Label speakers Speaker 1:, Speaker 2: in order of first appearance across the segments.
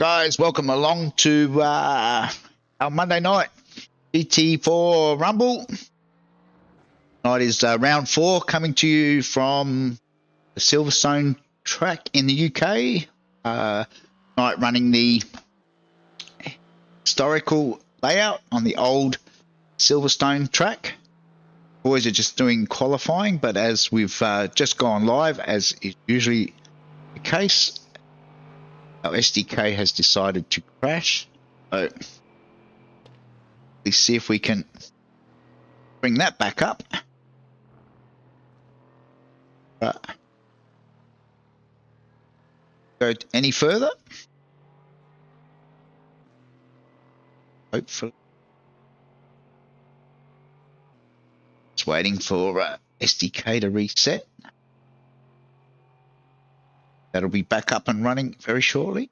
Speaker 1: guys, welcome along to our Monday night GT4 Rumble. Tonight is round 4 coming to you from the Silverstone track in the UK. Tonight running the historical layout on the old Silverstone track. Boys are just doing qualifying, but as we've just gone live, as is usually the case, our SDK has decided to crash. So let's see if we can bring that back up. Go any further? Hopefully. Just waiting for SDK to reset. That'll be back up and running very shortly.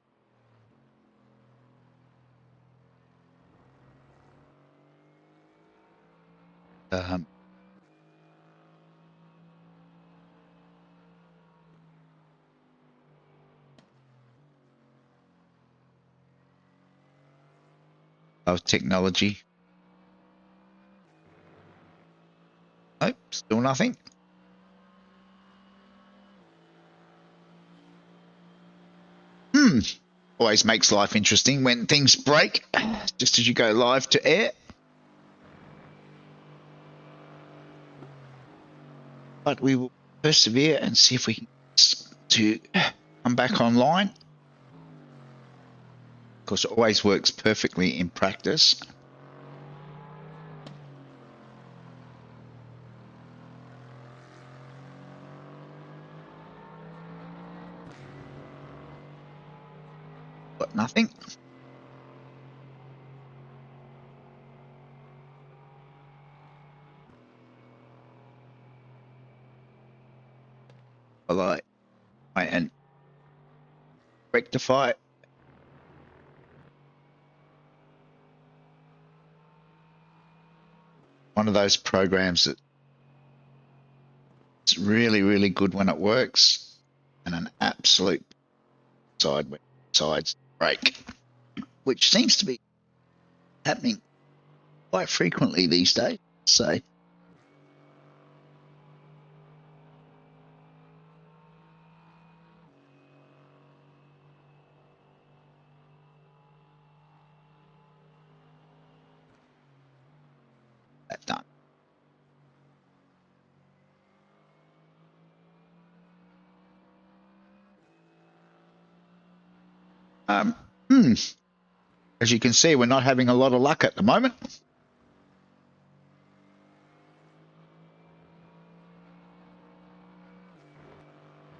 Speaker 1: Of technology. Nope, still nothing. Always makes life interesting when things break just as you go live to air. But we will persevere and see if we can to come back online. Of course, it always works perfectly in practice. But nothing. Well, I and rectify it. One of those programs that it's really, really good when it works, and an absolute sides break, which seems to be happening quite frequently these days. So that done. As you can see, we're not having a lot of luck at the moment.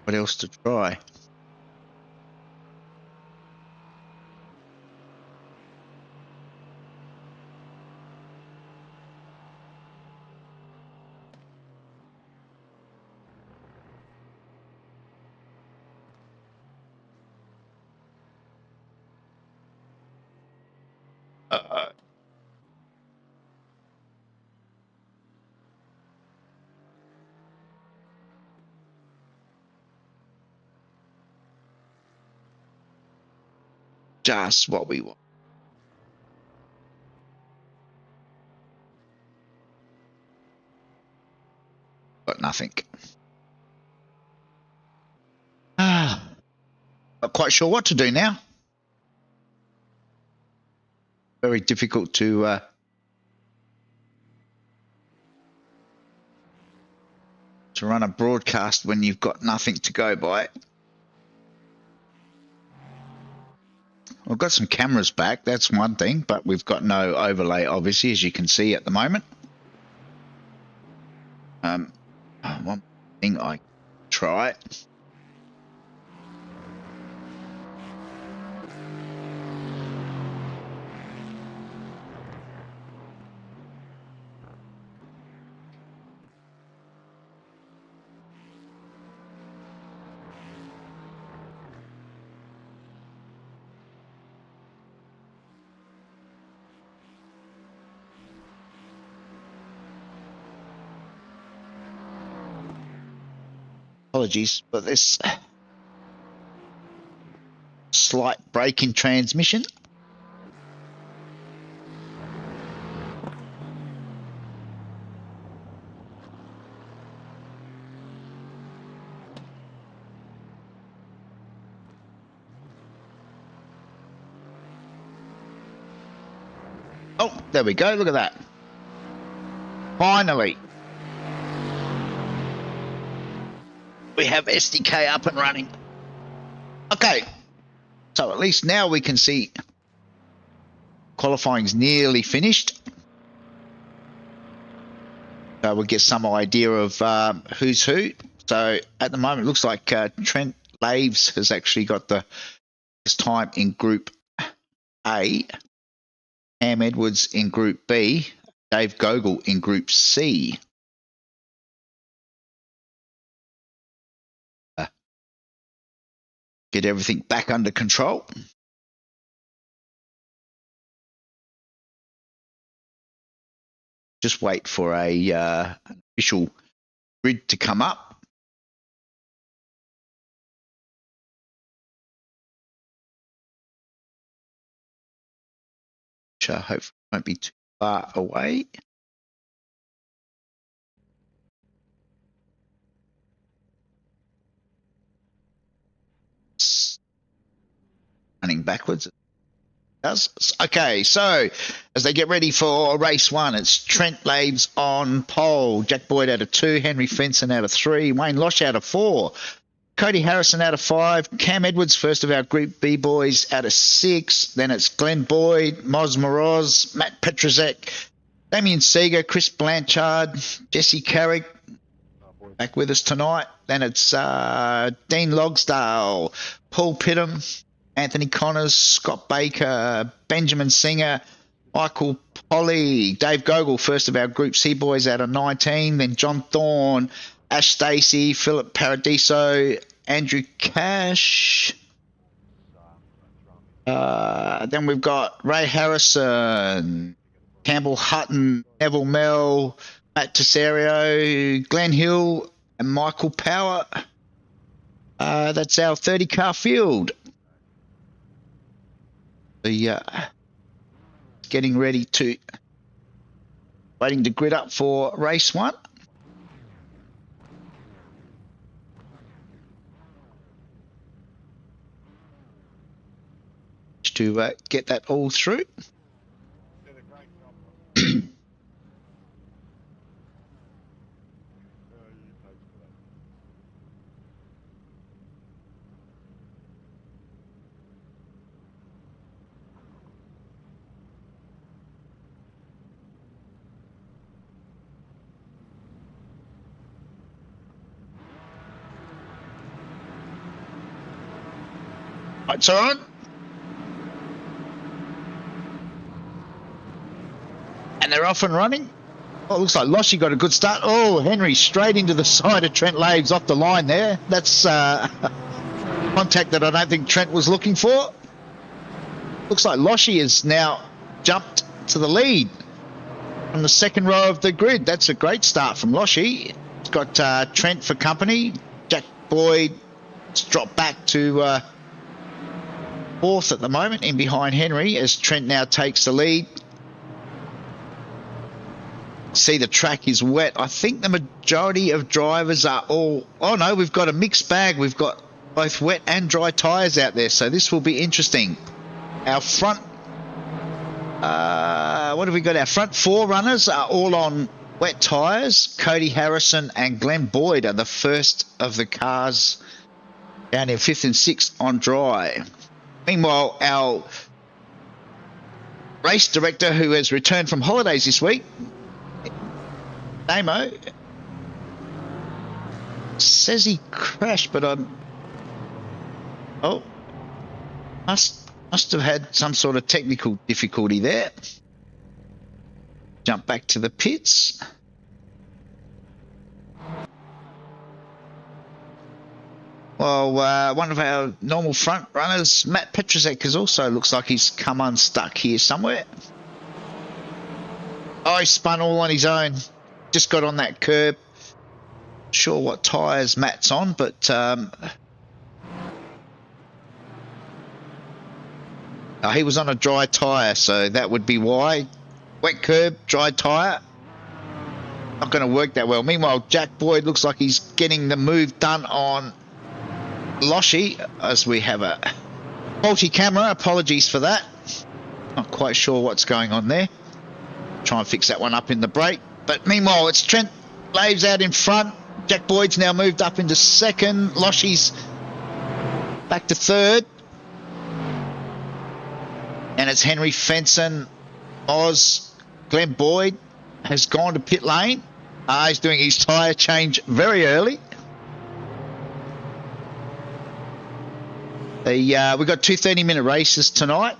Speaker 1: What else to try? Just what we want. But nothing. Not quite sure what to do now. Very difficult to run a broadcast when you've got nothing to go by. We've got some cameras back, that's one thing, but we've got no overlay, obviously, as you can see at the moment. One thing I try. Apologies for this slight break. brake-in transmission. Oh, there we go. Look at that. Finally. We have SDK up and running. Okay. So at least now we can see qualifying's nearly finished. So we'll get some idea of who's who. So at the moment, it looks like Trent Laves has actually got the best time in Group A. Cam Edwards in Group B, Dave Gogol in Group C. Get everything back under control. Just wait for an official grid to come up. Which I hope won't be too far away. Running backwards. Okay, so as they get ready for race one, it's Trent Laves on pole, Jack Boyd out of 2, Henry Fenson out of 3, Wayne Losh out of 4, Cody Harrison out of 5, Cam Edwards, first of our Group B boys, out of 6. Then it's Glenn Boyd, Moz Moroz, Matt Petrozek, Damien Seeger, Chris Blanchard, Jesse Carrick, back with us tonight. Then it's Dean Logsdale, Paul Pittham, Anthony Connors, Scott Baker, Benjamin Singer, Michael Polly, Dave Gogol, first of our Group C boys out of 19, then John Thorne, Ash Stacey, Philip Paradiso, Andrew Cash. Then we've got Ray Harrison, Campbell Hutton, Neville Mell, Matt Tesserio, Glenn Hill, and Michael Power. That's our 30-car field. Getting ready to, waiting to grid up for race one. To get that all through. Lights are on. And they're off and running. Oh, it looks like Loshy got a good start. Oh, Henry straight into the side of Trent Laves off the line there. That's contact that I don't think Trent was looking for. Looks like Loshy has now jumped to the lead on the second row of the grid. That's a great start from Loshy. It's got Trent for company. Jack Boyd has dropped back to fourth at the moment, in behind Henry, as Trent now takes the lead. See, the track is wet. I think the majority of drivers are all... Oh, no, we've got a mixed bag. We've got both wet and dry tyres out there, so this will be interesting. Our front... what have we got? Our front 4 runners are all on wet tyres. Cody Harrison and Glenn Boyd are the first of the cars down in 5th and 6th on dry. Meanwhile, our race director, who has returned from holidays this week, Namo, says he crashed, but must have had some sort of technical difficulty there. Jump back to the pits. Well, one of our normal front runners, Matt Petrozek, has also looks like he's come unstuck here somewhere. Oh, he spun all on his own. Just got on that curb. Not sure what tyres Matt's on, but He was on a dry tyre, so that would be why. Wet curb, dry tyre. Not going to work that well. Meanwhile, Jack Boyd looks like he's getting the move done on Loshy, as we have a faulty camera. Apologies for that. Not quite sure what's going on there. Try and fix that one up in the break. But meanwhile, it's Trent Laves out in front. Jack Boyd's now moved up into second. Loshy's back to third. And it's Henry Fenson. Glenn Boyd has gone to pit lane. He's doing his tyre change very early. We've got two 30-minute races tonight,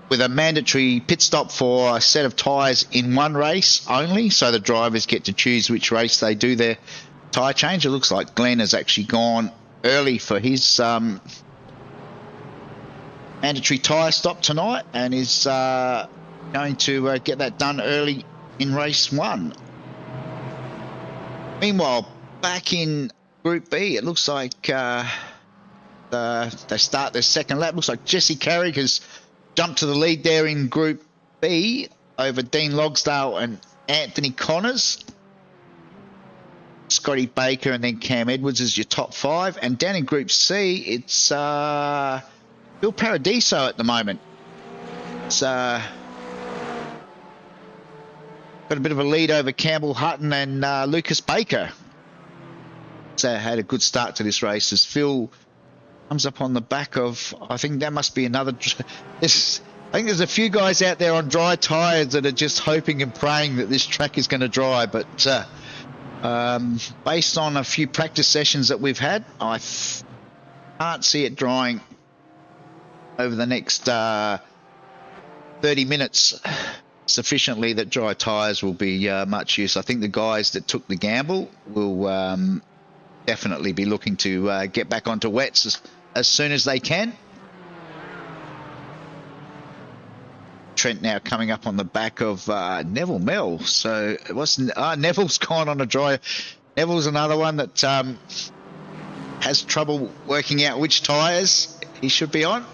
Speaker 1: with a mandatory pit stop for a set of tyres in one race only, so the drivers get to choose which race they do their tyre change. It looks like Glenn has actually gone early for his mandatory tyre stop tonight and is going to get that done early in race one. Meanwhile, back in Group B, it looks like they start their second lap. Looks like Jesse Carrick has jumped to the lead there in Group B over Dean Logsdale and Anthony Connors. Scotty Baker and then Cam Edwards is your top five. And down in Group C, it's Bill Paradiso at the moment. It's got a bit of a lead over Campbell Hutton and Lucas Baker. So had a good start to this race as Phil comes up on the back of, I think that must be another. I think there's a few guys out there on dry tyres that are just hoping and praying that this track is going to dry. But based on a few practice sessions that we've had, I can't see it drying over the next 30 minutes sufficiently that dry tyres will be much use. I think the guys that took the gamble will definitely be looking to get back onto wets as soon as they can. Trent now coming up on the back of Neville Mell. So it wasn't Neville's gone on a dry. Neville's another one that has trouble working out which tyres he should be on.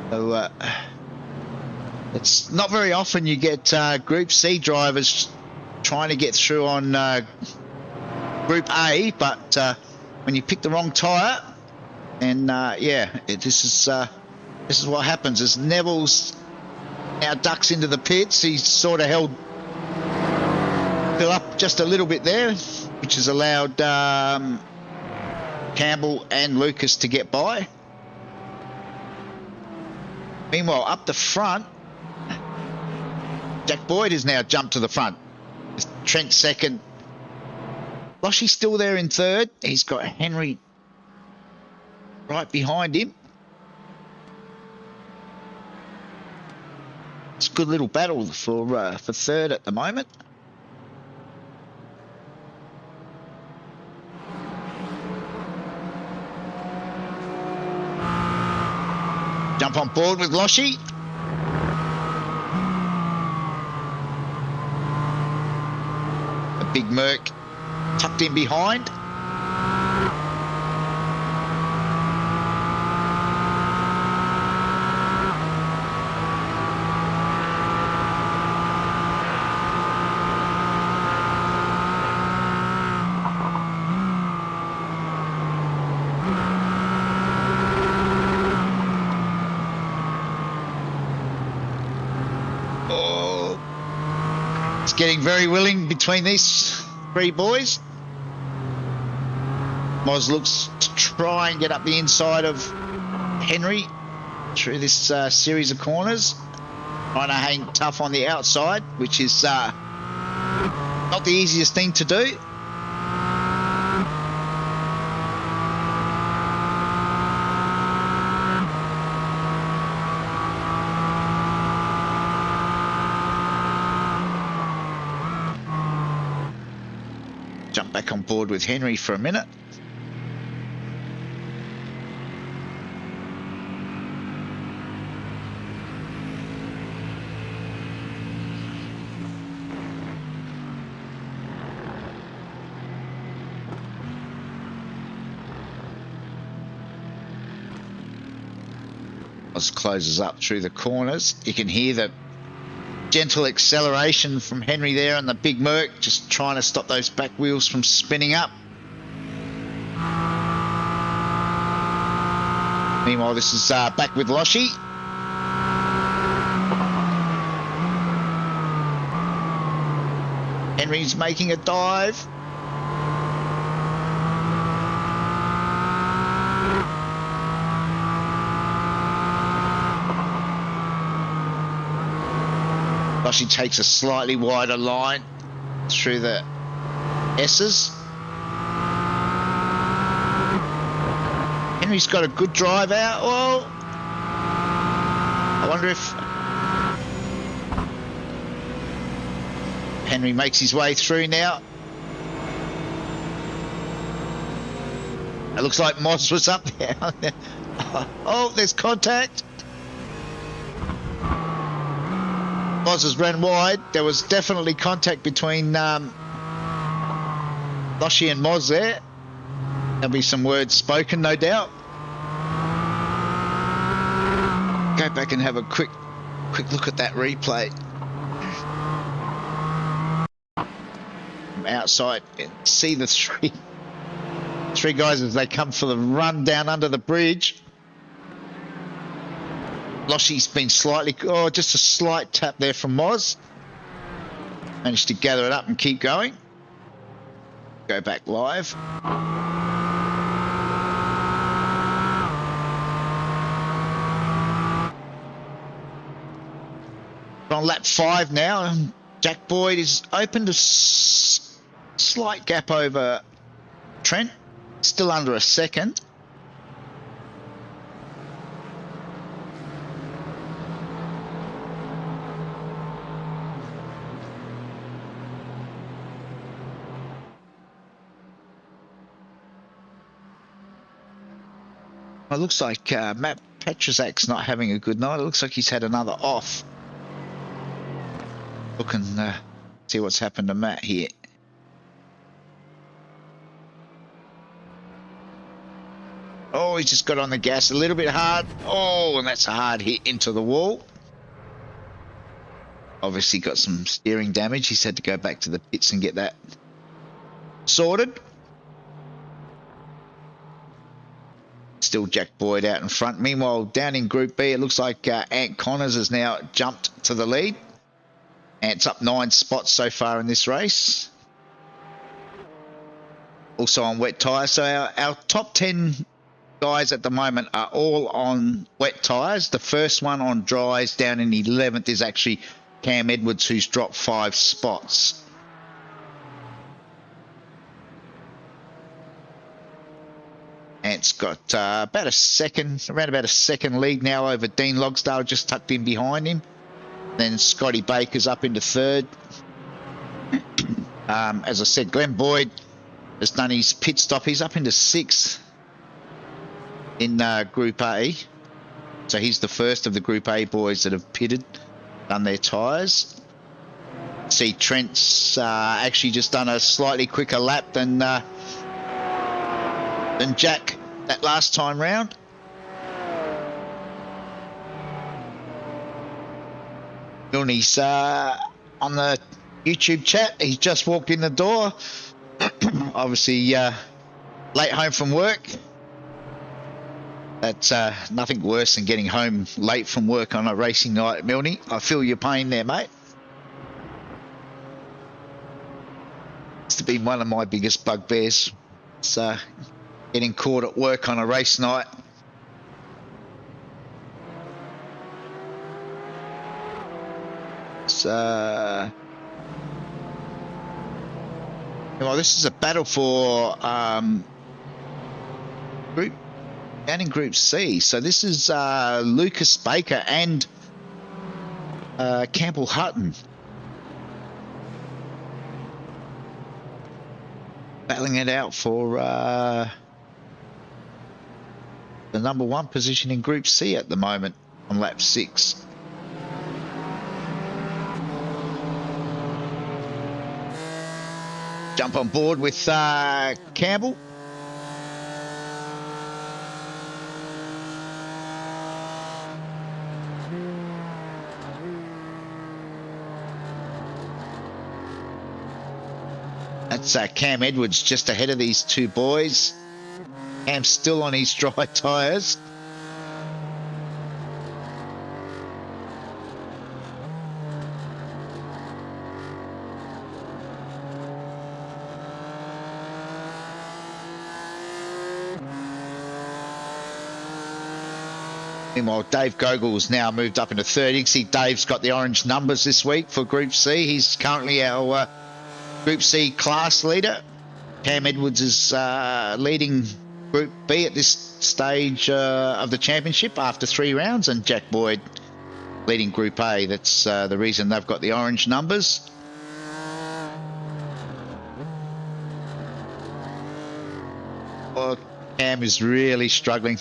Speaker 1: So it's not very often you get Group C drivers trying to get through on Group A, but when you pick the wrong tyre, and this is what happens. As Neville's now ducks into the pits, he's sort of held Phil up just a little bit there, which has allowed Campbell and Lucas to get by. Meanwhile, up the front, Jack Boyd has now jumped to the front. Trent second. Loshy's still there in third. He's got Henry right behind him. It's a good little battle for third at the moment. Jump on board with Loshy. A big Merc tucked in behind. Getting very willing between these three boys. Moz looks to try and get up the inside of Henry through this series of corners. Trying to hang tough on the outside, which is not the easiest thing to do. Jump back on board with Henry for a minute. Moz closes up through the corners. You can hear the gentle acceleration from Henry there on the big Merc, just trying to stop those back wheels from spinning up. Meanwhile, this is back with Loshi. Henry's making a dive. Loshi takes a slightly wider line through the S's. Henry's got a good drive out. Well, I wonder if Henry makes his way through now. It looks like Moz was up there. Oh, there's contact. Moz has run wide. There was definitely contact between Loshi and Moz there. There'll be some words spoken, no doubt. Go back and have a quick look at that replay. From outside, and see the three guys as they come for the run down under the bridge. Loshi's been slightly, just a slight tap there from Moz. Managed to gather it up and keep going. Go back live. On lap 5 now, Jack Boyd is opened a slight gap over Trent, still under a second. It looks like Matt Petrozak's not having a good night. It looks like he's had another off. Look and see what's happened to Matt here. Oh, he's just got on the gas a little bit hard. Oh, and that's a hard hit into the wall. Obviously got some steering damage. He's had to go back to the pits and get that sorted. Still Jack Boyd out in front. Meanwhile, down in Group B, it looks like Ant Connors has now jumped to the lead. Ant's up 9 spots so far in this race. Also on wet tyres. So our top 10 guys at the moment are all on wet tyres. The first one on dries down in 11th is actually Cam Edwards, who's dropped 5 spots. Ant's got around about a second lead now over Dean Logsdale, just tucked in behind him. Then Scotty Baker's up into 3rd. As I said, Glenn Boyd has done his pit stop. He's up into 6th in Group A. So he's the first of the Group A boys that have pitted, done their tyres. See, Trent's actually just done a slightly quicker lap than Jack that last time round. Milne's on the YouTube chat. He's just walked in the door. Obviously late home from work. That's nothing worse than getting home late from work on a racing night, Milne. I feel your pain there, mate. It's been one of my biggest bugbears. It's getting caught at work on a race night. Well, this is a battle for down in Group C. So this is Lucas Baker and Campbell Hutton battling it out for the number 1 position in Group C at the moment on lap 6. Jump on board with Campbell. That's Cam Edwards just ahead of these two boys. Cam's still on his dry tyres. Meanwhile, Dave Gogol's now moved up into third. You can see Dave's got the orange numbers this week for Group C. He's currently our Group C class leader. Cam Edwards is leading Group B at this stage of the championship after 3 rounds, and Jack Boyd leading Group A. That's the reason they've got the orange numbers. Oh, Cam is really struggling.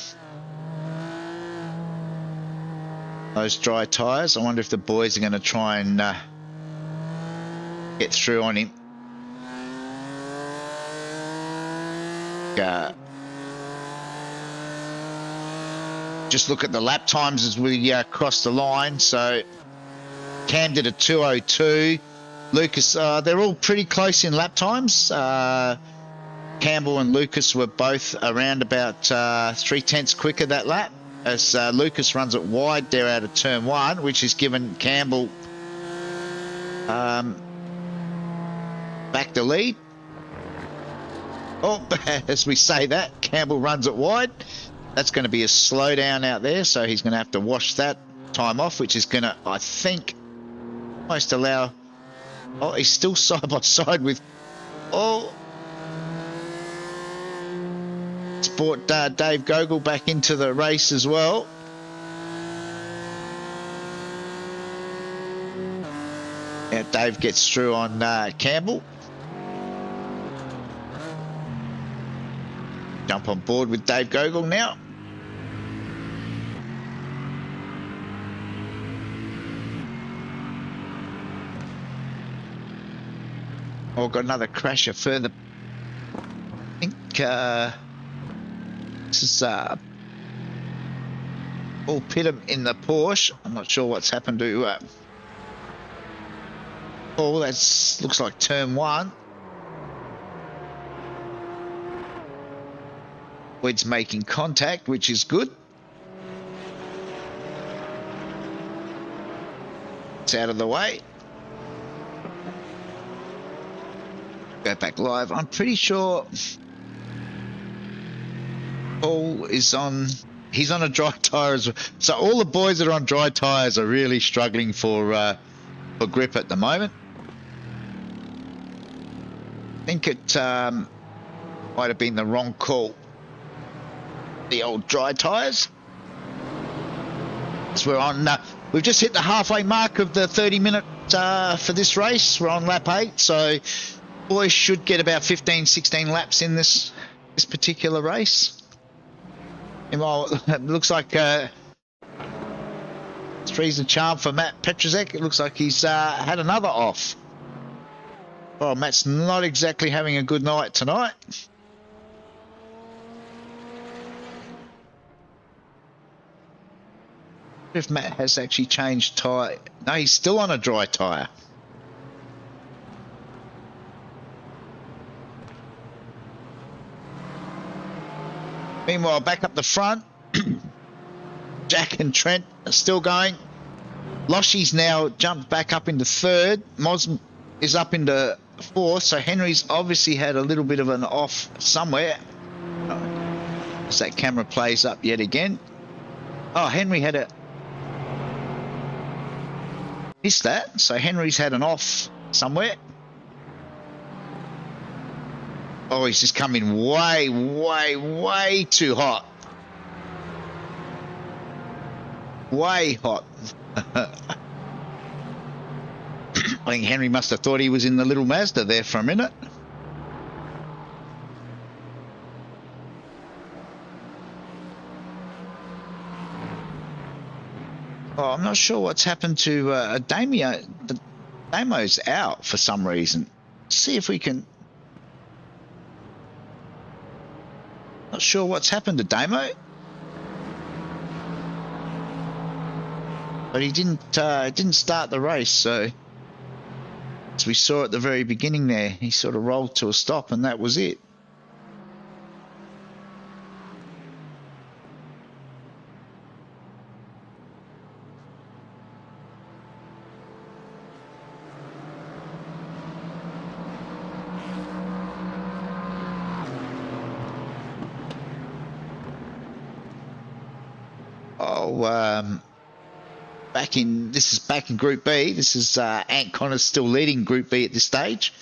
Speaker 1: Those dry tyres. I wonder if the boys are going to try and get through on him. Just look at the lap times as we cross the line. So Cam did a 2:02. Lucas, they're all pretty close in lap times. Campbell and Lucas were both around about 0.3 quicker that lap. As Lucas runs it wide there out of turn 1, which has given Campbell back the lead. Oh, as we say that, Campbell runs it wide. That's going to be a slowdown out there, so he's going to have to wash that time off, which is going to, I think, almost allow... Oh, he's still side by side with... Oh... It's brought Dave Gogol back into the race as well. Yeah, Dave gets through on Campbell. Jump on board with Dave Gogol now. Oh, got another crasher further. I think this is Paul Pittam in the Porsche. I'm not sure what's happened to Paul. That looks like turn 1. Boyd's making contact, which is good. It's out of the way. Go back live. I'm pretty sure Paul is on... He's on a dry tyre as well. So all the boys that are on dry tyres are really struggling for grip at the moment. I think it might have been the wrong call. The old dry tyres. So we're on... we've just hit the halfway mark of the 30-minute for this race. We're on lap 8, so boys should get about 15, 16 laps in this particular race. It looks like three's a charm for Matt Petrozek. It looks like he's had another off. Oh, Matt's not exactly having a good night tonight. If Matt has actually changed tyre. No, he's still on a dry tyre. Meanwhile, back up the front, Jack and Trent are still going. Loshy's now jumped back up into 3rd. Moz is up into 4th, so Henry's obviously had a little bit of an off somewhere. As that camera plays up yet again. Oh, Henry had a... Missed that, so Henry's had an off somewhere. Oh, he's just coming way, way, way too hot. Way hot. I think Henry must have thought he was in the little Mazda there for a minute. Oh, I'm not sure what's happened to Damio. Damo's out for some reason. Let's see if we can... Not sure what's happened to Damo, but he didn't start the race, so As we saw at the very beginning there, he sort of rolled to a stop and that was it. This is back in Group B. This is Ant Connor's still leading Group B at this stage.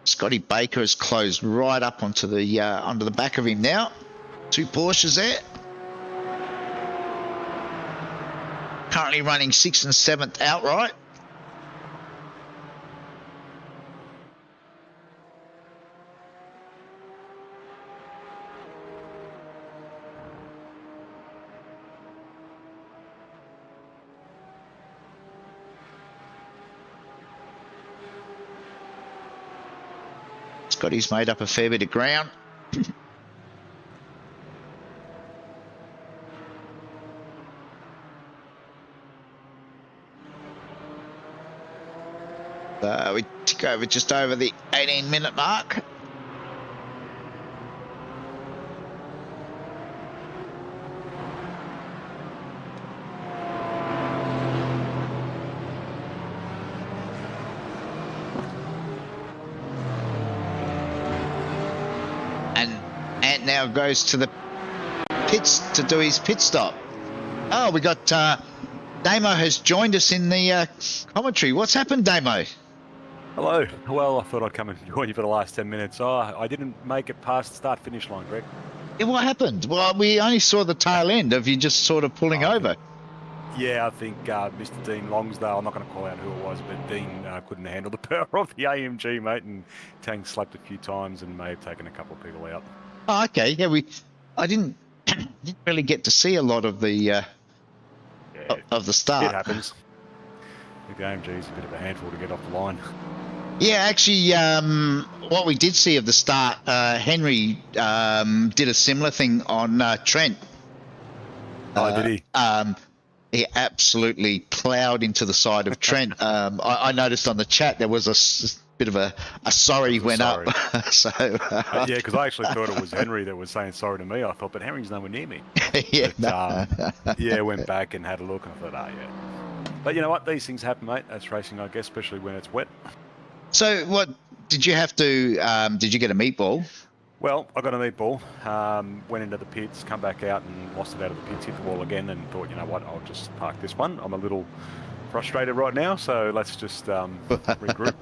Speaker 1: Scotty Baker has closed right up onto the back of him now. 2 Porsches there. Currently running 6th and 7th outright. Scotty's made up a fair bit of ground. We tick over just over the 18-minute mark. And now goes to the pits to do his pit stop. Oh, we got Damo has joined us in the commentary. What's happened, Damo?
Speaker 2: Hello. Well, I thought I'd come and join you for the last 10 minutes. Oh, I didn't make it past the start-finish line, Greg.
Speaker 1: Yeah, what happened? Well, we only saw the tail end of you just sort of pulling over.
Speaker 2: Yeah, I think Mr. Dean Longsdale, I'm not going to call out who it was, but Dean couldn't handle the power of the AMG, mate, and Tang slapped a few times and may have taken a couple of people out.
Speaker 1: Oh, okay. Yeah, I didn't really get to see a lot of the of the start.
Speaker 2: It happens. The AMG is a bit of a handful to get off the line.
Speaker 1: Yeah, actually, what we did see of the start, Henry did a similar thing on Trent.
Speaker 2: Oh, did he?
Speaker 1: He absolutely ploughed into the side of Trent. I noticed on the chat there was a bit of a sorry went up. So
Speaker 2: yeah, because I actually thought it was Henry that was saying sorry to me. I thought, but Henry's nowhere near me.
Speaker 1: Yeah,
Speaker 2: but, yeah, went back and had a look and I thought, yeah. But you know what? These things happen, mate. That's racing, I guess, especially when it's wet.
Speaker 1: So what did you have to? Did you get a meatball?
Speaker 2: Well, I got a meatball, went into the pits, come back out and lost it out of the pits, hit the wall again and thought, you know what, I'll just park this one. I'm a little frustrated right now, so let's just regroup.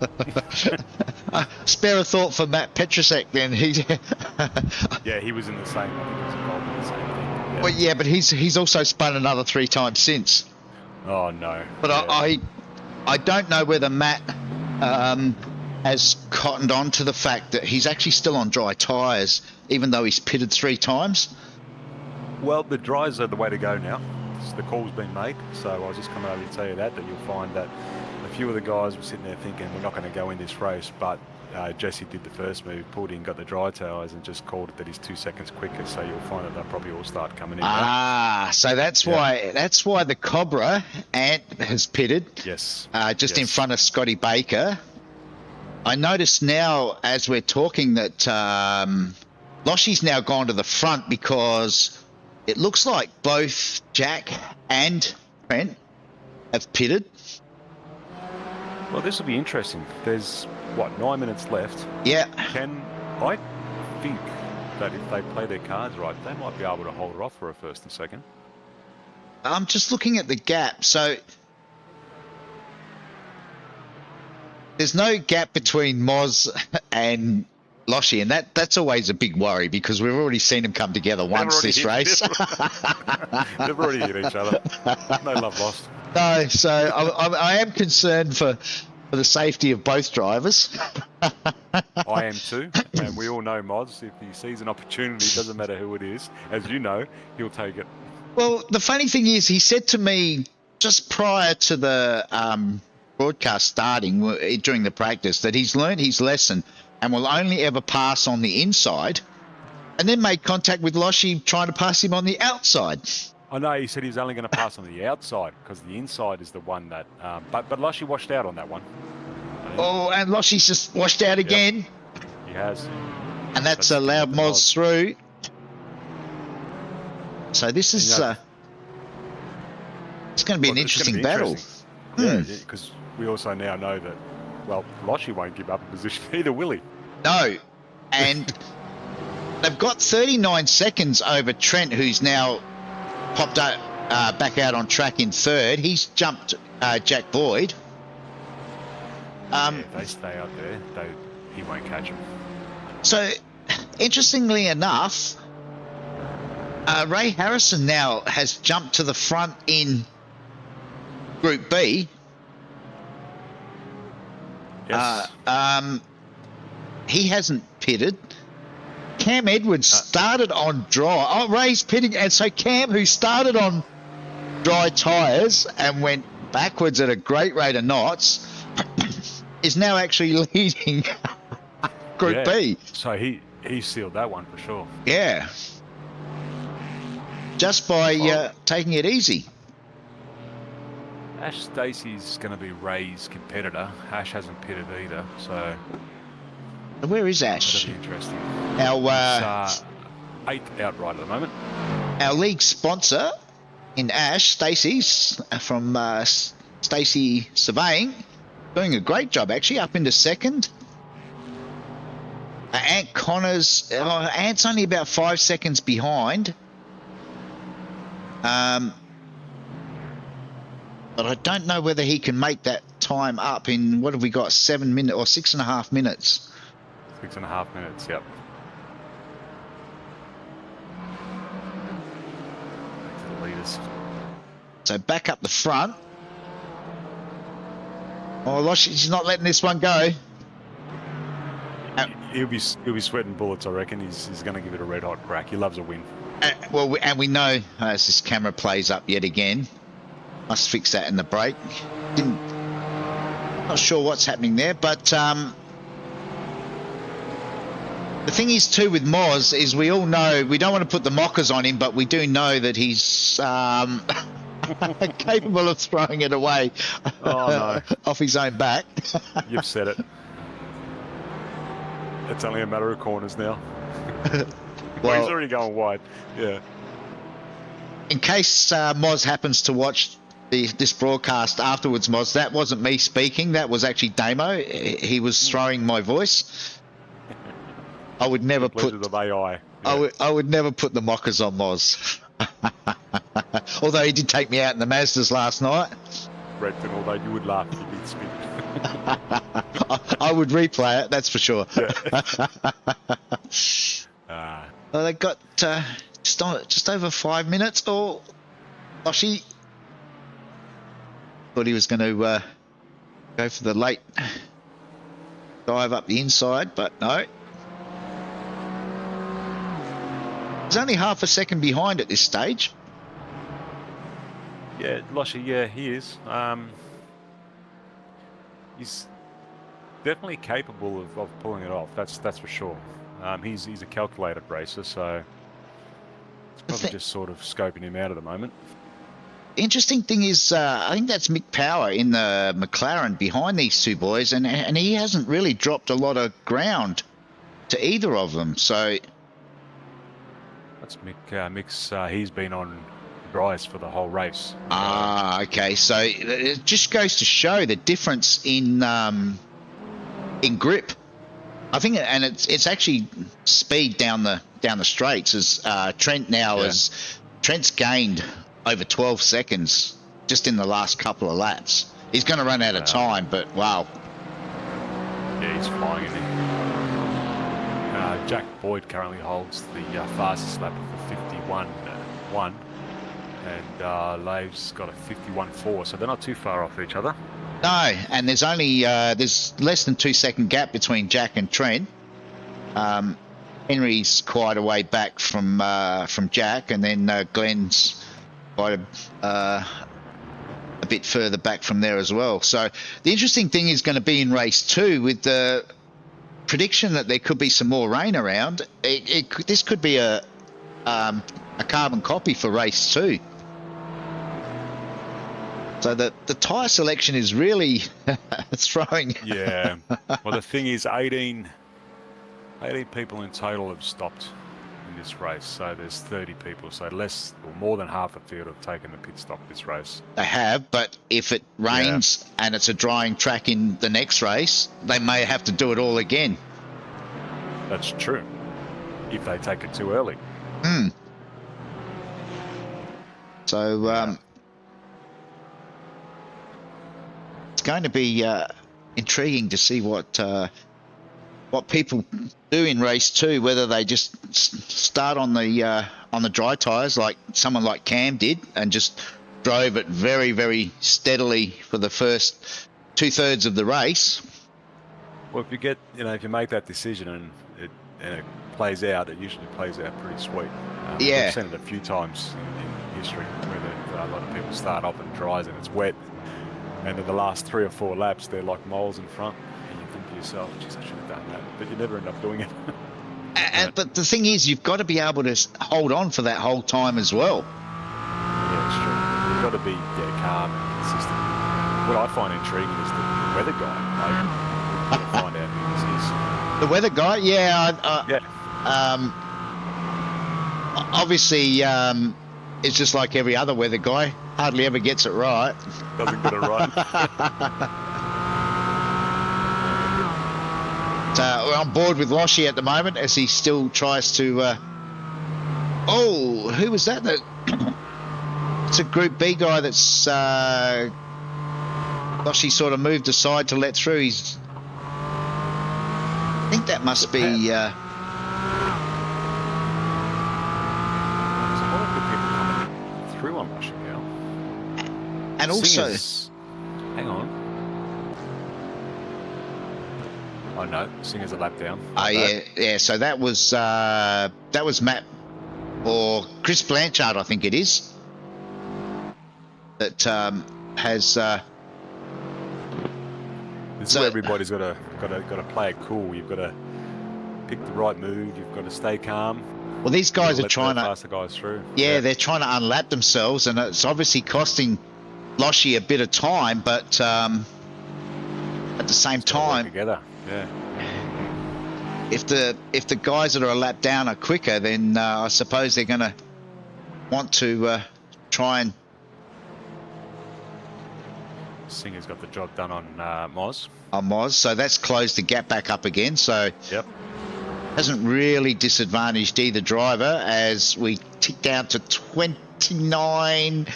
Speaker 1: Spare a thought for Matt Petrusek then.
Speaker 2: Yeah, he was in the same, I think he was involved in the same thing. Yeah.
Speaker 1: Well, yeah, but he's also spun another 3 times since.
Speaker 2: Oh, no.
Speaker 1: But yeah. I don't know whether Matt has cottoned on to the fact that he's actually still on dry tyres, even though he's pitted 3 times.
Speaker 2: Well, the dries are the way to go now. The call's been made, so I was just coming over to tell you that you'll find that a few of the guys were sitting there thinking we're not going to go in this race, but Jesse did the first move, pulled in, got the dry tyres and just called it that he's 2 seconds quicker, so you'll find that they'll probably all start coming in.
Speaker 1: So that's why the Cobra Ant has pitted.
Speaker 2: Yes.
Speaker 1: Just in front of Scotty Baker. I notice now, as we're talking, that Loshy's now gone to the front because it looks like both Jack and Trent have pitted.
Speaker 2: Well, this will be interesting. There's, what, 9 minutes left?
Speaker 1: Yeah.
Speaker 2: I think that if they play their cards right, they might be able to hold it off for a first and second.
Speaker 1: I'm just looking at the gap. So there's no gap between Moz and Loshy, and that's always a big worry because we've already seen them come together once this race.
Speaker 2: They've already hit each other. No love lost.
Speaker 1: No, so I am concerned for the safety of both drivers.
Speaker 2: I am too, and we all know Moz, if he sees an opportunity, it doesn't matter who it is, as you know, he'll take it. Well,
Speaker 1: the funny thing is, he said to me just prior to the broadcast starting during the practice that he's learned his lesson and will only ever pass on the inside, and then made contact with Loshy trying to pass him on the outside.
Speaker 2: I know, he said he was only going to pass on the outside because the inside is the one that... but Loshy washed out on that one.
Speaker 1: Oh, and Lossie's just washed out again.
Speaker 2: He has.
Speaker 1: And that's allowed Moz through. So this is it's going to be an interesting battle.
Speaker 2: Yeah, because we also now know that, well, Lossie won't give up a position either, will he?
Speaker 1: No. And they've got 39 seconds over Trent, who's now popped up, back out on track in third. He's jumped Jack Boyd.
Speaker 2: If they stay out there, he won't catch him.
Speaker 1: So, interestingly enough, Ray Harrison now has jumped to the front in Group B.
Speaker 2: Yes.
Speaker 1: He hasn't pitted. Cam Edwards started on dry. Oh, Ray's pitting. And so Cam, who started on dry tyres and went backwards at a great rate of knots, is now actually leading Group B.
Speaker 2: So he sealed that one for sure.
Speaker 1: Yeah. Just by taking it easy.
Speaker 2: Ash Stacey's going to be Ray's competitor. Ash hasn't pitted either, so...
Speaker 1: Where is Ash?
Speaker 2: That'll be interesting.
Speaker 1: Our
Speaker 2: 8th outright at the moment.
Speaker 1: Our league sponsor in Ash, Stacey's, from Stacey Surveying, doing a great job actually, up into second. Ant Connors, Ant's only about 5 seconds behind. But I don't know whether he can make that time up in, what have we got, 7 minutes or 6.5 minutes?
Speaker 2: 6.5 minutes, yep. To the leaders.
Speaker 1: So back up the front. Oh, Lossie's not letting this one go.
Speaker 2: He'll be sweating bullets, I reckon. He's going to give it a red hot crack. He loves a win.
Speaker 1: Well, and we know as this camera plays up yet again. Must fix that in the break. Not sure what's happening there, but the thing is too with Moz is we all know, we don't want to put the mockers on him, but we do know that he's capable of throwing it away off his own back.
Speaker 2: You've said it. It's only a matter of corners now. Well, he's already going wide. Yeah.
Speaker 1: In case Moz happens to watch this broadcast afterwards, Moz, that wasn't me speaking. That was actually Damo. He was throwing my voice. I would never put
Speaker 2: of AI. Yeah.
Speaker 1: I would never put the mockers on Moz. Although he did take me out in the Mazdas last night.
Speaker 2: Redford, although you would laugh if you did spin.
Speaker 1: I would replay it, that's for sure.
Speaker 2: Yeah.
Speaker 1: Well, they got just over 5 minutes. Oh, Lossie thought he was going to go for the late dive up the inside, but no. He's only half a second behind at this stage.
Speaker 2: Yeah, Lossie, yeah, he is. He's definitely capable of pulling it off. That's for sure. He's a calculated racer, so it's probably just sort of scoping him out at the moment.
Speaker 1: Interesting thing is, I think that's Mick Power in the McLaren behind these two boys, and he hasn't really dropped a lot of ground to either of them. So
Speaker 2: that's Mick. Mick's he's been on dries for the whole race.
Speaker 1: Ah, okay. So it just goes to show the difference in grip. I think, and it's actually speed down the straights as Trent now Trent's gained over 12 seconds just in the last couple of laps. He's going to run out of time, but wow.
Speaker 2: Yeah, he's flying in there. Jack Boyd currently holds the fastest lap of 51.1, and Lave's got a 51.4, so they're not too far off each other.
Speaker 1: No, and there's only there's less than 2 second gap between Jack and Trent. Henry's quite a way back from Jack, and then Glenn's quite a bit further back from there as well. So the interesting thing is going to be in race 2 with the prediction that there could be some more rain around. This could be a carbon copy for race 2. So the tyre selection is really throwing.
Speaker 2: Yeah. Well, the thing is, 18 people in total have stopped in this race. So there's 30 people. So less or more than half the field have taken the pit stop this race.
Speaker 1: They have, but if it rains and it's a drying track in the next race, they may have to do it all again.
Speaker 2: That's true. If they take it too early.
Speaker 1: So it's going to be intriguing to see what people do in race 2. Whether they just start on the dry tyres like someone like Cam did and just drove it very, very steadily for the first 2/3 of the race.
Speaker 2: Well, if you make that decision and it plays out, it usually plays out pretty sweet. We've seen it a few times in history where a lot of people start off and dries and it's wet, and in the last 3 or 4 laps they're like moles in front, and you think to yourself, geez, I should have done that, but you never end up doing it.
Speaker 1: But the thing is, you've got to be able to hold on for that whole time as well.
Speaker 2: Yeah, it's true. You've got to be calm and consistent. What I find intriguing is the weather guy. Like, we'll find out who this is.
Speaker 1: The weather guy, obviously, it's just like every other weather guy. Hardly ever gets it right.
Speaker 2: Doesn't get it right.
Speaker 1: We're on board with Loshi at the moment as he still tries to... who was that? It's a Group B guy that's... Loshi sort of moved aside to let through. I think that must be...
Speaker 2: There's a lot of good people coming through on Russia now.
Speaker 1: And also...
Speaker 2: Hang on. Oh no, Singer's a lap down.
Speaker 1: Oh yeah. So that was Matt or Chris Blanchard, I think it is. That has.
Speaker 2: This is where everybody's got to play it cool. You've got to pick the right move. You've got to stay calm.
Speaker 1: Well, these guys are trying to
Speaker 2: pass the guys through.
Speaker 1: Yeah, they're trying to unlap themselves, and it's obviously costing Loshi a bit of time, but at the same time,
Speaker 2: together. Yeah.
Speaker 1: If the guys that are a lap down are quicker, then I suppose they're going to want to try and.
Speaker 2: Singer's got the job done on Moz.
Speaker 1: On Moz, so that's closed the gap back up again. So
Speaker 2: yep,
Speaker 1: hasn't really disadvantaged either driver as we tick down to 29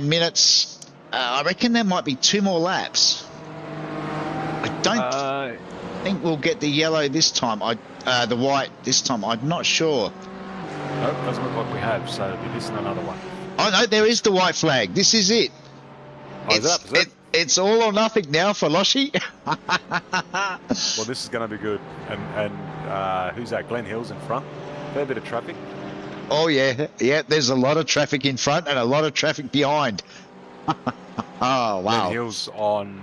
Speaker 1: minutes. I reckon there might be 2 more laps. I don't think we'll get the yellow this time. The white this time. I'm not sure.
Speaker 2: Nope, doesn't look like we have. So it'll be this and another one.
Speaker 1: Oh no, there is the white flag. This is it.
Speaker 2: Oh, is it?
Speaker 1: It's all or nothing now for Loshi.
Speaker 2: Well, this is going to be good. And who's that? Glenn Hill's in front. Fair bit of traffic.
Speaker 1: Oh yeah. There's a lot of traffic in front and a lot of traffic behind. Oh wow.
Speaker 2: Glenn Hill's on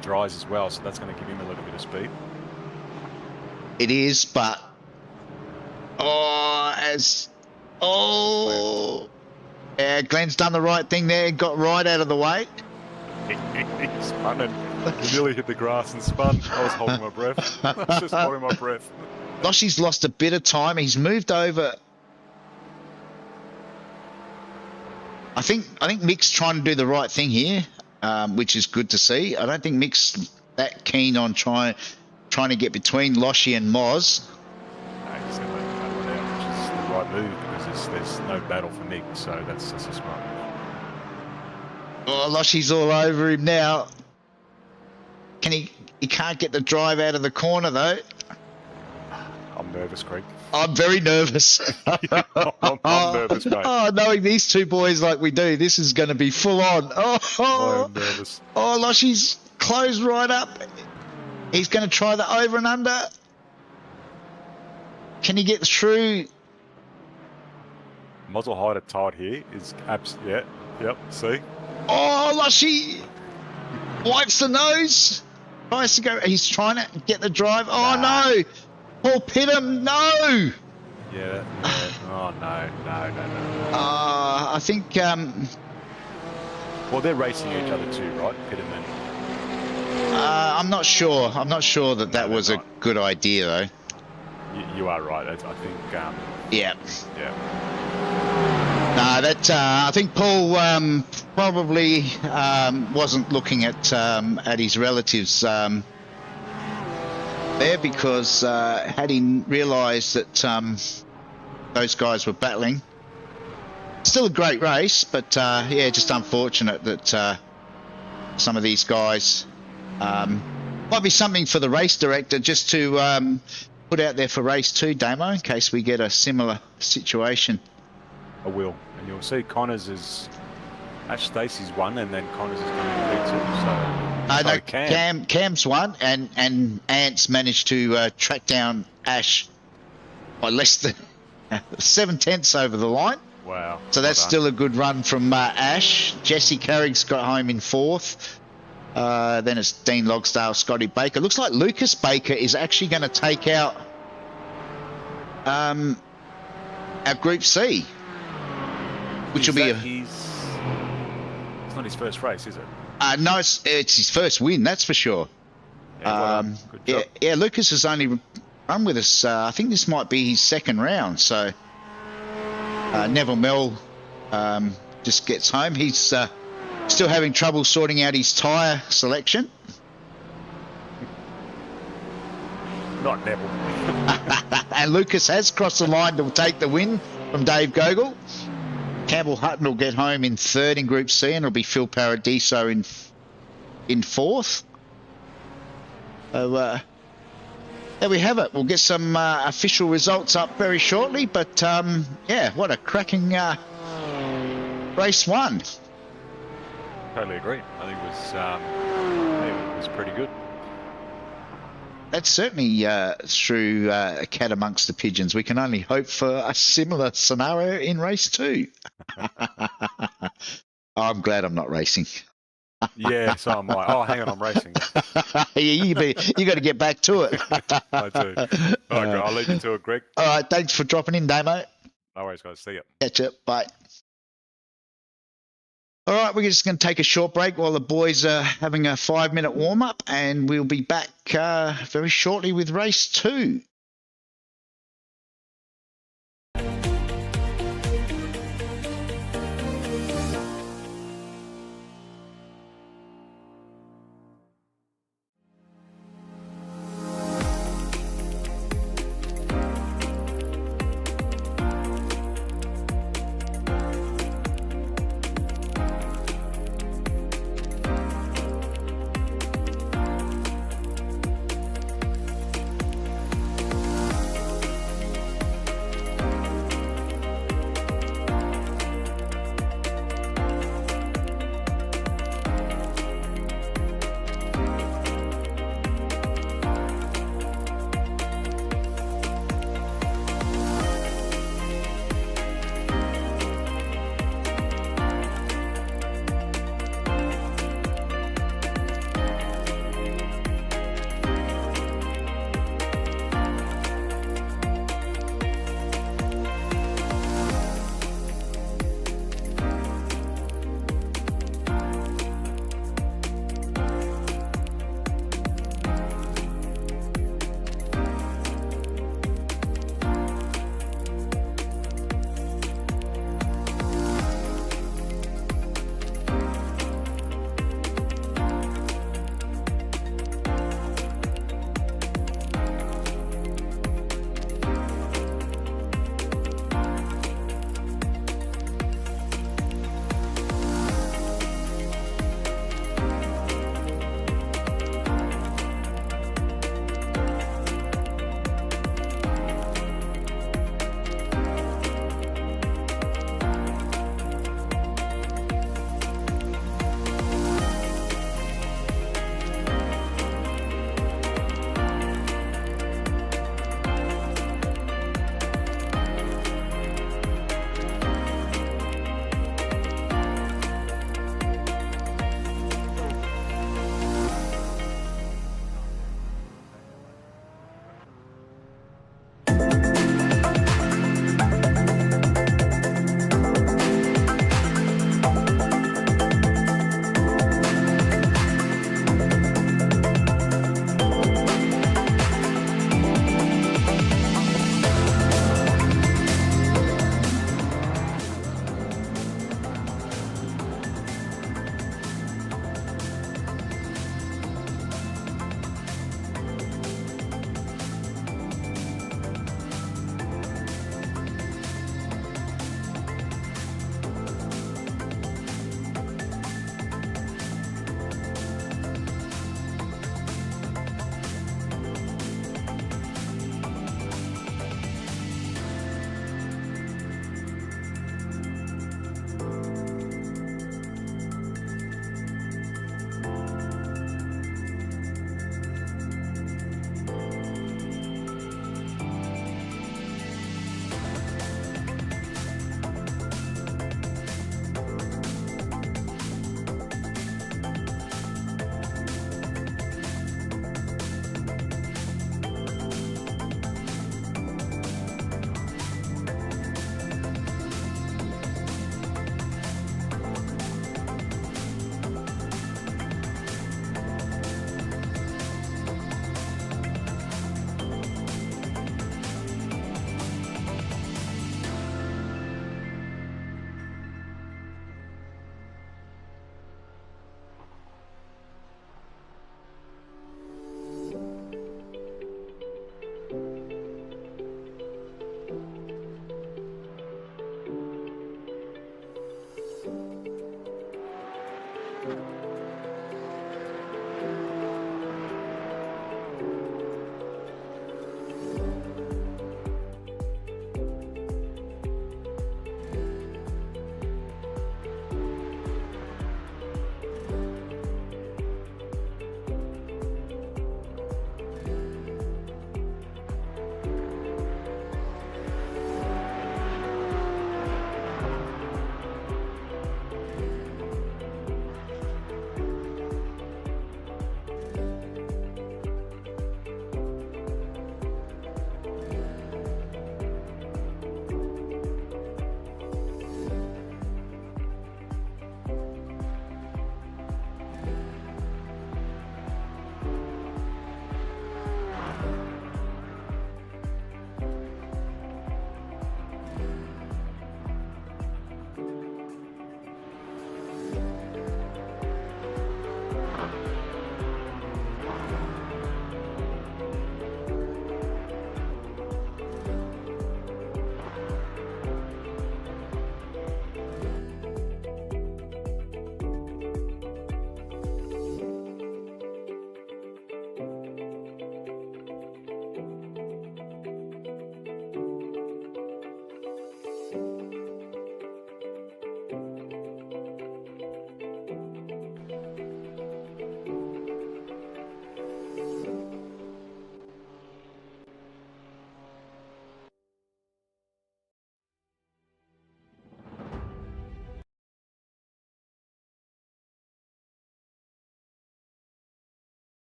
Speaker 2: dries as well, so that's going to give him a little bit of speed.
Speaker 1: It is, but yeah, Glenn's done the right thing there. Got right out of the way.
Speaker 2: He spun and he nearly hit the grass and spun. I was holding my breath. I was just holding my breath.
Speaker 1: Loshi's lost a bit of time. He's moved over. I think Mick's trying to do the right thing here, which is good to see. I don't think Mick's that keen on trying to get between Loshi and Moz.
Speaker 2: No, he's going to let that one out, which is the right move because there's no battle for Mick, so that's a smart move.
Speaker 1: Oh, Loshi's all over him now. He can't get the drive out of the corner though.
Speaker 2: I'm nervous, Craig.
Speaker 1: I'm very nervous.
Speaker 2: I'm nervous, mate.
Speaker 1: Oh, knowing these two boys like we do, this is going to be full on.
Speaker 2: I am nervous.
Speaker 1: Oh, Loshi's closed right up. He's going to try the over and under. Can he get through?
Speaker 2: Muzzle height at tight here is yep, see?
Speaker 1: Oh, Loshi wipes the nose. Tries to go. He's trying to get the drive. Oh, no. Paul Pittam, no.
Speaker 2: Yeah. Oh, Oh, no.
Speaker 1: I think...
Speaker 2: Well, they're racing each other too, right? Pitterman.
Speaker 1: I'm not sure. I'm not sure that that was a good idea, though.
Speaker 2: You are right. I think...
Speaker 1: Yeah.
Speaker 2: Yeah.
Speaker 1: No, that I think Paul probably wasn't looking at his relatives there, because had he realised that those guys were battling, still a great race, but yeah, just unfortunate that some of these guys might be something for the race director just to put out there for race 2, Damo, in case we get a similar situation.
Speaker 2: I will, and you'll see Connors is Ash Stacey's won, and then Connors is coming to P2. So
Speaker 1: no, Cam's won, and Ants managed to track down Ash by less than 7/10 over the line.
Speaker 2: Wow!
Speaker 1: So that's still a good run from Ash. Jesse Carrick's got home in 4th. Then it's Dean Logsdale, Scotty Baker. Looks like Lucas Baker is actually going to take out our Group C, which will be
Speaker 2: it's not his first race, is it?
Speaker 1: No, it's his first win, that's for sure.
Speaker 2: Yeah, good job.
Speaker 1: Yeah, Lucas has only run with us. I think this might be his 2nd round. So Neville Mell just gets home. He's still having trouble sorting out his tyre selection.
Speaker 2: Not Neville.
Speaker 1: And Lucas has crossed the line to take the win from Dave Gogol. Campbell Hutton will get home in 3rd in Group C, and it'll be Phil Paradiso in 4th. So there we have it. We'll get some official results up very shortly. But yeah, what a cracking race 1.
Speaker 2: Totally agree. I think it was pretty good.
Speaker 1: That's certainly threw a cat amongst the pigeons. We can only hope for a similar scenario in race 2. I'm glad I'm not racing.
Speaker 2: Yeah, so am I. Oh, hang on, I'm racing.
Speaker 1: you got to get back to it.
Speaker 2: I do. All right, I'll leave you to it, Greg.
Speaker 1: All right, thanks for dropping in, Damo.
Speaker 2: No worries, guys. See ya.
Speaker 1: Catch you. Bye. All right, we're just going to take a short break while the boys are having a 5-minute warm-up, and we'll be back very shortly with race 2.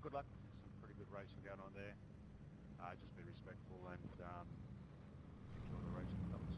Speaker 3: Good luck. Some pretty good racing going on there. Just be respectful and enjoy the racing, fellas.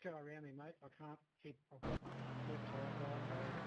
Speaker 4: go around me, mate. I can't keep. I've got left to right.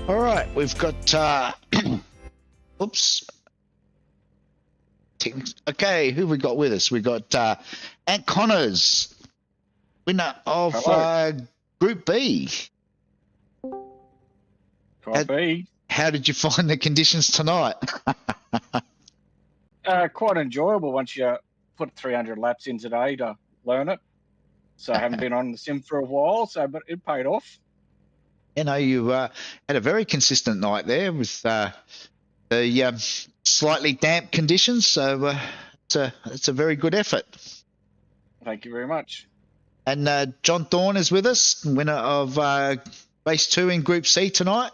Speaker 1: All right, we've got. Oops. Okay, who we got with us? We got Ant Connors, winner of Group B. How did you find the conditions tonight?
Speaker 5: Quite enjoyable once you put 300 laps in today to learn it. So I haven't been on the sim for a while, but it paid off.
Speaker 1: You know, you had a very consistent night there with the slightly damp conditions, so it's a very good effort.
Speaker 5: Thank you very much.
Speaker 1: And John Thorne is with us, winner of race 2 in Group C tonight.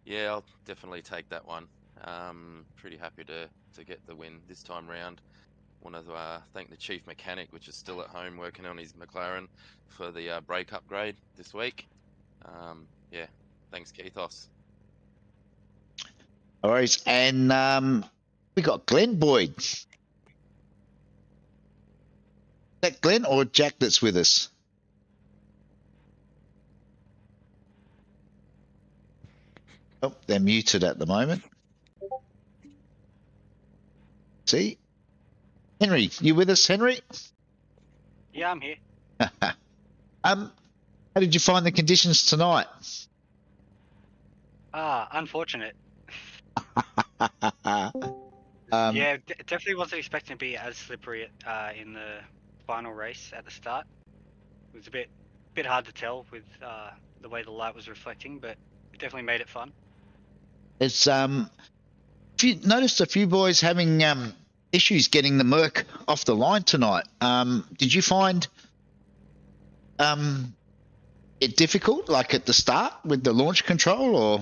Speaker 6: Yeah, I'll definitely take that one. Pretty happy to get the win this time round. Want to thank the chief mechanic, which is still at home working on his McLaren, for the brake upgrade this week. Yeah, thanks, Keithos.
Speaker 1: All right, and we got Glenn Boyd. Is that Glenn or Jack that's with us? Oh, they're muted at the moment. See? Henry, you with us, Henry?
Speaker 7: Yeah, I'm here.
Speaker 1: How did you find the conditions tonight?
Speaker 7: Unfortunate. Yeah, definitely wasn't expecting to be as slippery in the final race at the start. It was a bit hard to tell with the way the light was reflecting, but it definitely made it fun.
Speaker 1: It's you noticed a few boys having issues getting the Merc off the line tonight. Did you find it difficult, like at the start with the launch control, or?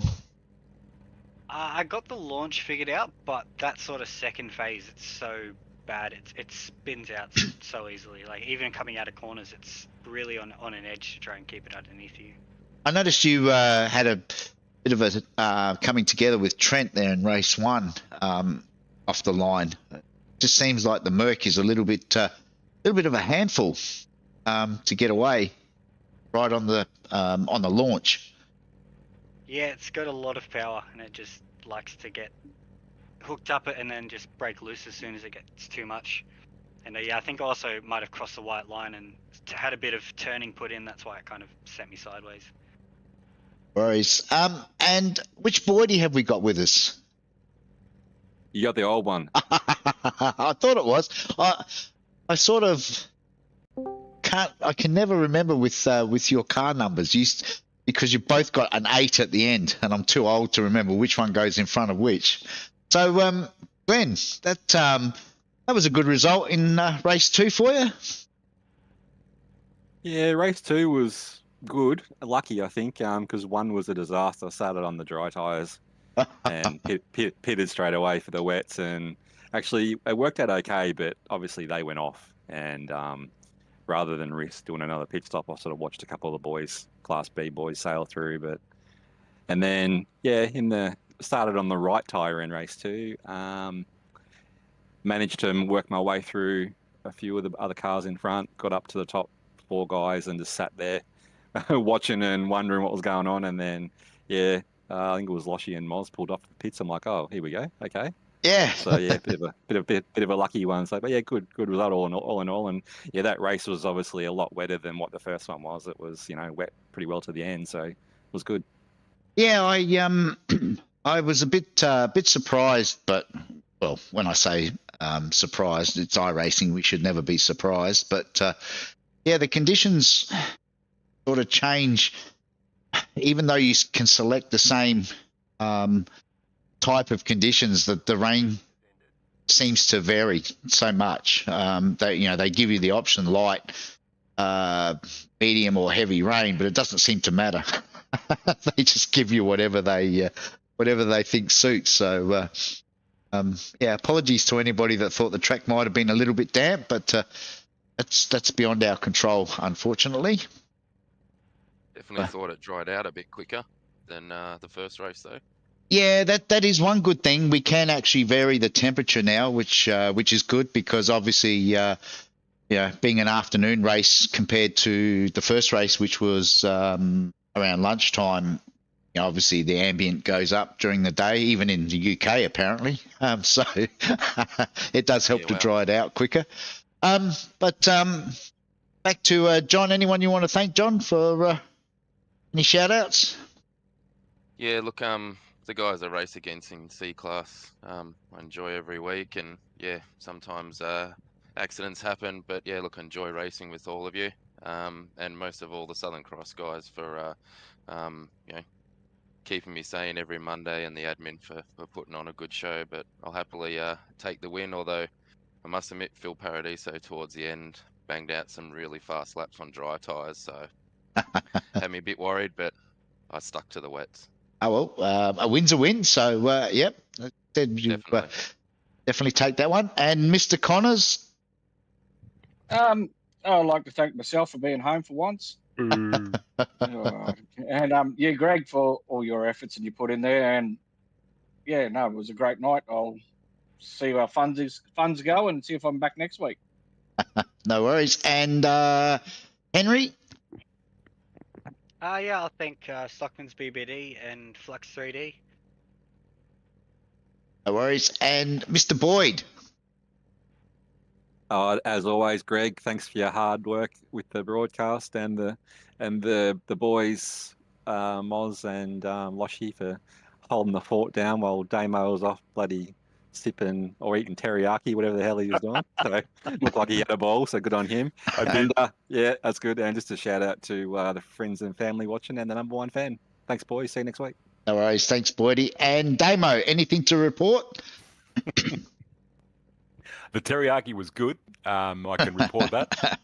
Speaker 7: I got the launch figured out, but that sort of second phase, it's so bad. It spins out so easily. Like even coming out of corners, it's really on an edge to try and keep it underneath you.
Speaker 1: I noticed you had a bit of a coming together with Trent there in race 1 off the line. It just seems like the Merc is a little bit of a handful to get away right on the launch.
Speaker 7: Yeah, it's got a lot of power, and it just likes to get hooked up it and then just break loose as soon as it gets too much. And yeah, I think also might have crossed the white line and had a bit of turning put in. That's why it kind of sent me sideways.
Speaker 1: Worries. And which Boydie have we got with us?
Speaker 8: You got the old one.
Speaker 1: I thought it was. I sort of can't. I can never remember with your car numbers. Because you've both got an 8 at the end, and I'm too old to remember which one goes in front of which. So, Glenn, that was a good result in race 2 for you.
Speaker 8: Yeah, race 2 was good. Lucky, I think, because 1 was a disaster. I started on the dry tyres and pitted straight away for the wets. And actually, it worked out okay, but obviously they went off. And rather than risk doing another pit stop, I sort of watched a couple of the boys, Class B boys, sail through. And then, yeah, started on the right tyre in race 2. Managed to work my way through a few of the other cars in front, got up to the top 4 guys and just sat there watching and wondering what was going on. And then, yeah, I think it was Loshy and Moz pulled off the pits. I'm like, oh, here we go. Okay.
Speaker 1: Yeah.
Speaker 8: So yeah, bit of a lucky one. So, but yeah, good result all in all. And yeah, that race was obviously a lot wetter than what the first one was. It was, wet pretty well to the end, so it was good.
Speaker 1: Yeah, I was a bit surprised, but well, when I say surprised, it's iRacing. We should never be surprised. But yeah, the conditions sort of change, even though you can select the same type of conditions. That the rain seems to vary so much. They give you the option light, medium, or heavy rain, but it doesn't seem to matter. They just give you whatever they think suits. So yeah, apologies to anybody that thought the track might have been a little bit damp, but that's beyond our control, unfortunately.
Speaker 6: Definitely thought it dried out a bit quicker than the first race, though.
Speaker 1: Yeah, that is one good thing. We can actually vary the temperature now, which is good because obviously, being an afternoon race compared to the first race, which was around lunchtime, obviously the ambient goes up during the day, even in the UK apparently. So it does help
Speaker 6: Yeah,
Speaker 1: to
Speaker 6: wow.
Speaker 1: dry it out quicker. But back to John. Anyone you want to thank, John, for any shout outs?
Speaker 6: Yeah, look, the guys I race against in C class, I enjoy every week, and yeah, sometimes accidents happen, but yeah, look, enjoy racing with all of you, and most of all the Southern Cross guys for, keeping me sane every Monday, and the admin for putting on a good show. But I'll happily take the win, although I must admit Phil Paradiso towards the end banged out some really fast laps on dry tyres, so had me a bit worried, but I stuck to the wets.
Speaker 1: Oh well, a win's a win. So yep, you definitely take that one. And Mr. Connors.
Speaker 5: I'd like to thank myself for being home for once. And yeah, Greg, for all your efforts and you put in there. And yeah, no, it was a great night. I'll see how funds go and see if I'm back next week.
Speaker 1: No worries. And Henry.
Speaker 7: Yeah, I'll thank Stockman's BBD and Flux 3D.
Speaker 1: No worries. And Mr. Boyd.
Speaker 8: As always, Greg, thanks for your hard work with the broadcast and the boys, Moz and Loshy, for holding the fort down while Damo was off bloody sipping or eating teriyaki, whatever the hell he was doing. So looked like he had a ball, so good on him. And yeah, that's good. And just a shout out to the friends and family watching and the number one fan. Thanks, boys. See you next week.
Speaker 1: No worries. Thanks, Boydie. And Damo, anything to report?
Speaker 2: The teriyaki was good. I can report that.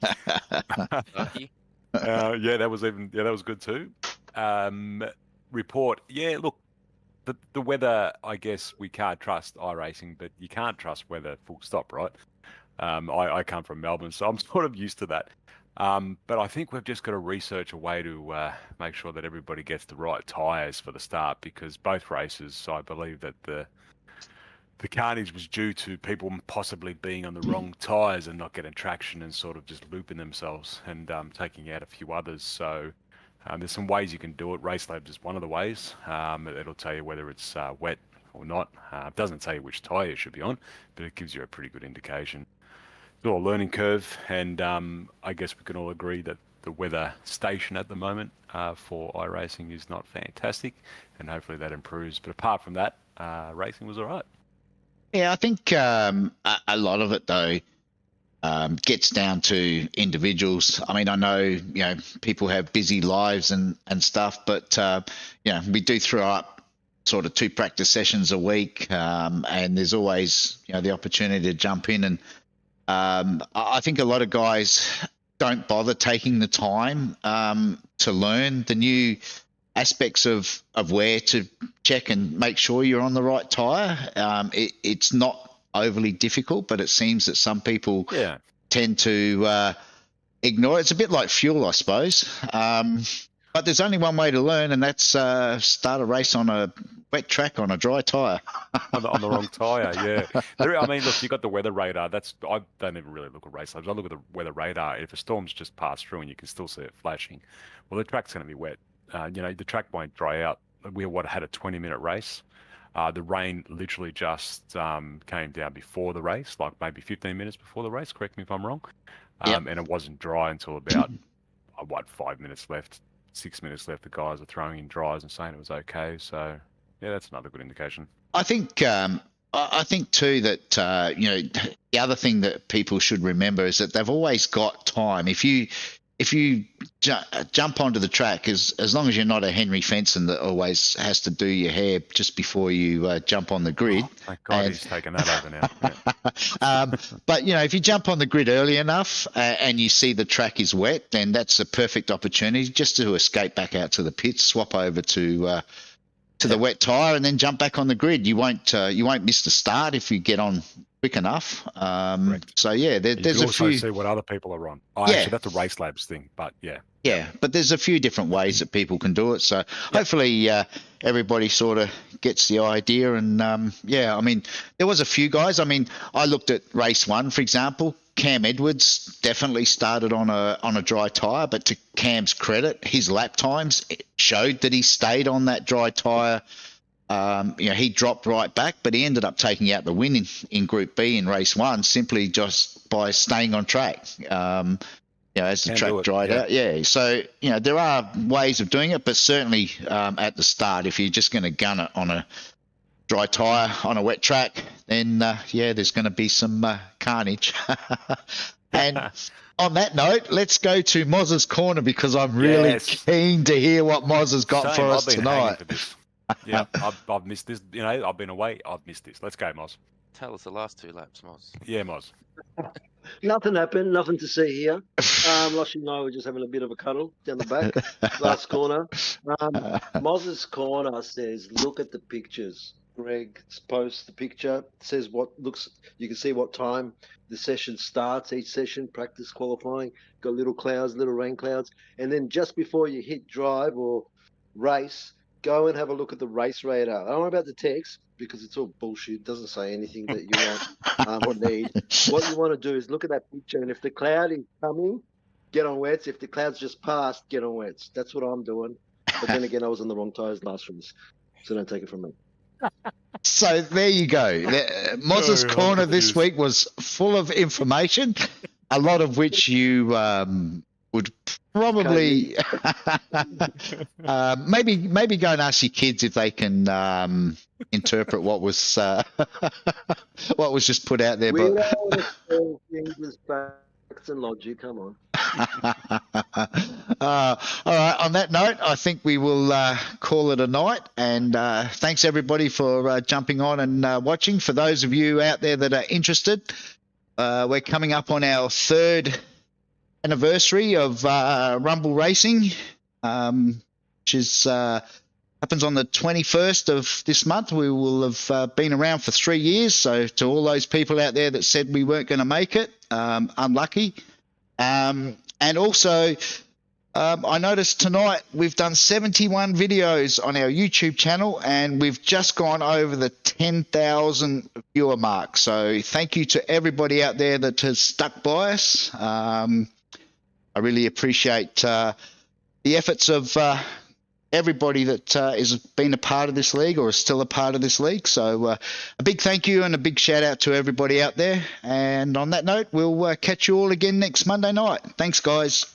Speaker 2: Yeah, that was good too. Report. Yeah, look, the weather, I guess we can't trust iRacing, but you can't trust weather full stop, right? I come from Melbourne, so I'm sort of used to that. But I think we've just got to research a way to make sure that everybody gets the right tyres for the start, because both races, I believe that the carnage was due to people possibly being on the wrong tyres and not getting traction and sort of just looping themselves and taking out a few others. So there's some ways you can do it. Race Labs is one of the ways. It'll tell you whether it's wet or not. It doesn't tell you which tyre you should be on, but it gives you a pretty good indication. It's all a learning curve, and I guess we can all agree that the weather station at the moment for iRacing is not fantastic, and hopefully that improves. But apart from that, racing was all right.
Speaker 1: Yeah, I think a lot of it, though, gets down to individuals. I mean, I know, people have busy lives and stuff, but, we do throw up sort of 2 practice sessions a week, and there's always, the opportunity to jump in. And I think a lot of guys don't bother taking the time to learn the new aspects of where to check and make sure you're on the right tyre. It's not overly difficult, but it seems that some people tend to ignore it. It's a bit like fuel, I suppose. But there's only one way to learn, and that's start a race on a wet track on a dry tyre.
Speaker 2: on the wrong tyre, yeah. I mean, look, you got the weather radar. I don't even really look at Race Labs. I look at the weather radar. If a storm's just passed through and you can still see it flashing, well, the track's going to be wet. The track won't dry out. We had a 20-minute race. The rain literally just came down before the race, like maybe 15 minutes before the race. Correct me if I'm wrong. And it wasn't dry until about 5 minutes left, 6 minutes left. The guys are throwing in dries and saying it was okay. So yeah, that's another good indication.
Speaker 1: I think too that the other thing that people should remember is that they've always got time. If you jump onto the track, as long as you're not a Henry Fenson that always has to do your hair just before you jump on the grid.
Speaker 2: Oh, thank God he's taken that over now.
Speaker 1: But if you jump on the grid early enough and you see the track is wet, then that's a perfect opportunity just to escape back out to the pits, swap over to the wet tyre, and then jump back on the grid. You won't miss the start if you get on quick enough. So yeah, there's a few.
Speaker 2: You can also see what other people are on. Actually, that's a Race Labs thing, but yeah.
Speaker 1: Yeah, but there's a few different ways that people can do it. So hopefully everybody sort of gets the idea. And yeah, I mean, there was a few guys. I mean, I looked at race 1, for example. Cam Edwards definitely started on a dry tyre, but to Cam's credit, his lap times showed that he stayed on that dry tyre. He dropped right back, but he ended up taking out the win in Group B in race 1 simply just by staying on track. As the track dried out. Yeah. So, there are ways of doing it, but certainly at the start, if you're just going to gun it on a dry tyre on a wet track, then, there's going to be some carnage. And on that note, let's go to Moz's Corner because I'm really keen to hear what Moz has got for us tonight.
Speaker 2: For this. Yeah, I've missed this. I've been away. I've missed this. Let's go, Moz.
Speaker 6: Tell us the last 2 laps, Moz.
Speaker 2: Yeah, Moz.
Speaker 9: Nothing happened. Nothing to see here. Loshy and I were just having a bit of a cuddle down the back. Last corner. Moz's Corner says, look at the pictures. Greg posts the picture. Says you can see what time the session starts. Each session, practice qualifying. Got little clouds, little rain clouds. And then just before you hit drive or race, go and have a look at the race radar. I don't know about the text because it's all bullshit. It doesn't say anything that you want or need. What you want to do is look at that picture, and if the cloud is coming, get on wets. If the cloud's just passed, get on wets. That's what I'm doing. But then again, I was on the wrong tyres last race, so don't take it from me.
Speaker 1: So there you go. Moz's Corner this week was full of information, a lot of which you would probably maybe go and ask your kids if they can interpret what was just put out there.
Speaker 9: We don't English facts and logic. Come on.
Speaker 1: All right. On that note, I think we will call it a night. And thanks everybody for jumping on and watching. For those of you out there that are interested, we're coming up on our 3rd anniversary of Rumble Racing, which is happens on the 21st of this month. We will have been around for 3 years. So to all those people out there that said we weren't going to make it, unlucky. And also, I noticed tonight we've done 71 videos on our YouTube channel, and we've just gone over the 10,000 viewer mark. So thank you to everybody out there that has stuck by us. I really appreciate the efforts of everybody that has been a part of this league or is still a part of this league. So a big thank you and a big shout out to everybody out there. And on that note, we'll catch you all again next Monday night. Thanks, guys.